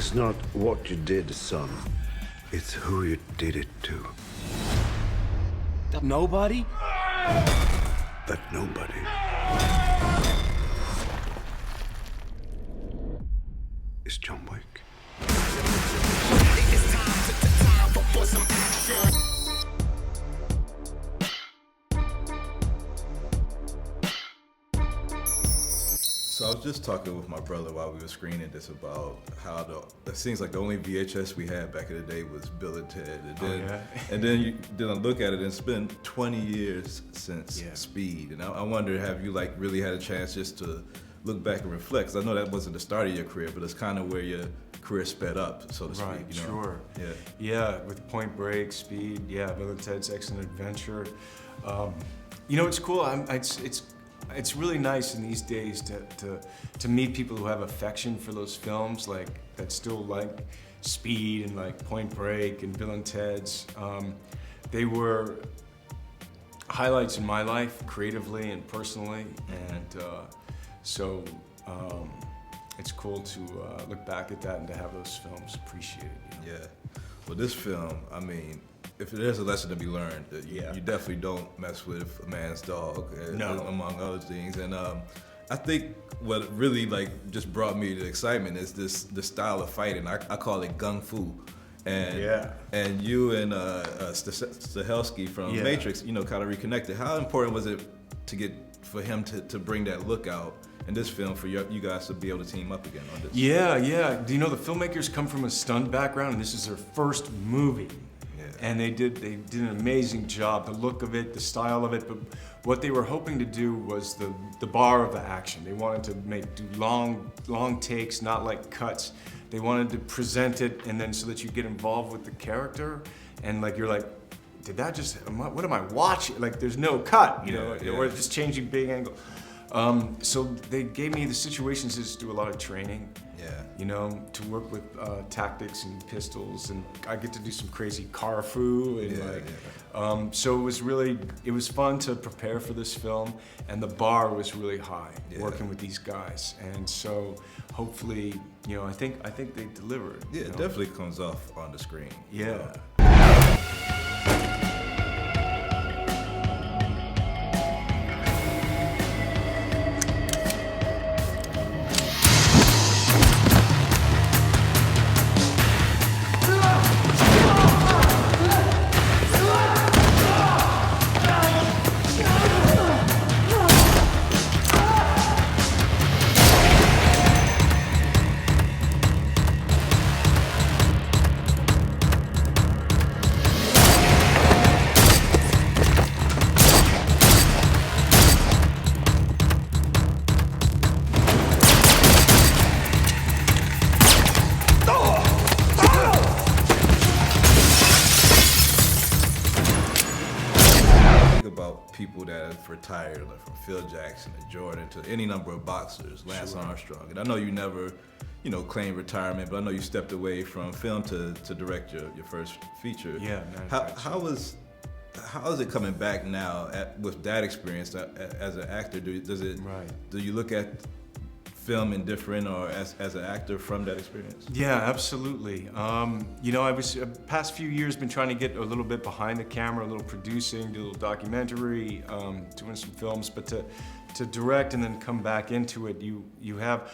It's not what you did, son. It's who you did it to. Nobody? That nobody is John Wick. So I was just talking with my brother while we were screening this about how it seems like the only VHS we had back in the day was Bill and Ted, and then I look at it and it's been 20 years since Speed, and I wonder, have you like really had a chance just to look back and reflect? 'Cause I know that wasn't the start of your career, but it's kind of where your career sped up, so to speak. Right, You know? sure. Yeah. Yeah, with Point Break, Speed, yeah, Bill and Ted's Excellent Adventure. You know, it's cool. It's really nice in these days to meet people who have affection for those films, like that still like Speed and like Point Break and Bill and Ted's. They were highlights in my life, creatively and personally, and so it's cool to look back at that and to have those films appreciated. You know? Yeah. Well, this film, I mean, if there's a lesson to be learned, you definitely don't mess with a man's dog, among other things. And I think what really like just brought me to excitement is the style of fighting. I call it gung fu. And you and Stahelski from Matrix, you know, kind of reconnected. How important was it for him to bring that look out in this film for you guys to be able to team up again on this? Yeah. Do you know the filmmakers come from a stunt background, and this is their first movie. And they did an amazing job. The look of it, the style of it, but what they were hoping to do was the bar of the action. They wanted to do long takes, not like cuts. They wanted to present it, and then so that you get involved with the character, and like you're like, did that just? What am I watching? Like there's no cut, you know, or just changing big angle. So they gave me the situations to just do a lot of training. You know, to work with tactics and pistols, and I get to do some crazy car fu, and so it was fun to prepare for this film, and the bar was really high working with these guys, and so hopefully, you know, I think they delivered. Yeah, it definitely comes off on the screen. Yeah. People that have retired, like from Phil Jackson to Jordan to any number of boxers, Lance Armstrong. And I know you never, you know, claimed retirement, but I know you stepped away from film to direct your first feature. Yeah. How is it coming back now with that experience as an actor? Do you look at film and different, or as an actor from that experience? Yeah, absolutely. You know, I was past few years been trying to get a little bit behind the camera, a little producing, do a little documentary, doing some films, but to direct and then come back into it,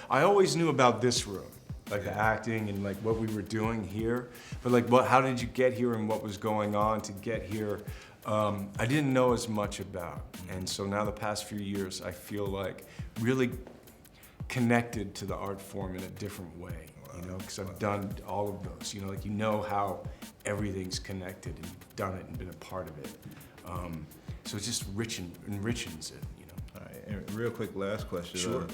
I always knew about this road, like the acting and like what we were doing here, but like how did you get here and what was going on to get here? I didn't know as much about, and so now the past few years, I feel like really connected to the art form in a different way, you know, because I've done all of those, you know, like you know how everything's connected and you've done it and been a part of it. So it just enriches it, you know. All right, and real quick last question. Sure.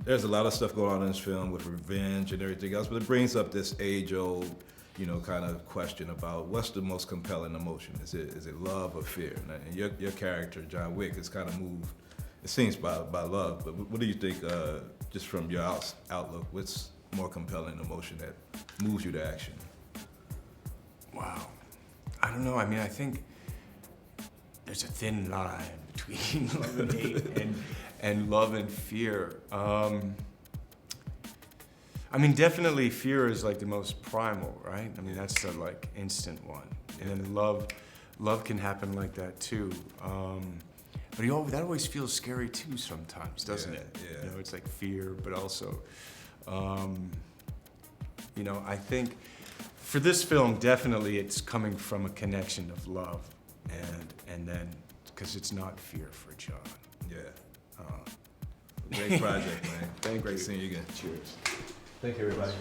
There's a lot of stuff going on in this film with revenge and everything else, but it brings up this age-old, you know, kind of question about what's the most compelling emotion? Is it love or fear? And your character, John Wick, is kind of moved, it seems, by love, but what do you think, just from your outlook, what's more compelling emotion that moves you to action? Wow. I don't know, I mean, I think there's a thin line between love and hate and love and fear. I mean, definitely fear is like the most primal, right? I mean, that's the like instant one. And then love can happen like that too. But that always feels scary too sometimes, doesn't it? Yeah. You know, it's like fear, but also, you know, I think for this film, definitely it's coming from a connection of love, and then because it's not fear for John. Yeah. Great project, man. Thank Great you. seeing you again. Cheers. Thank you, everybody.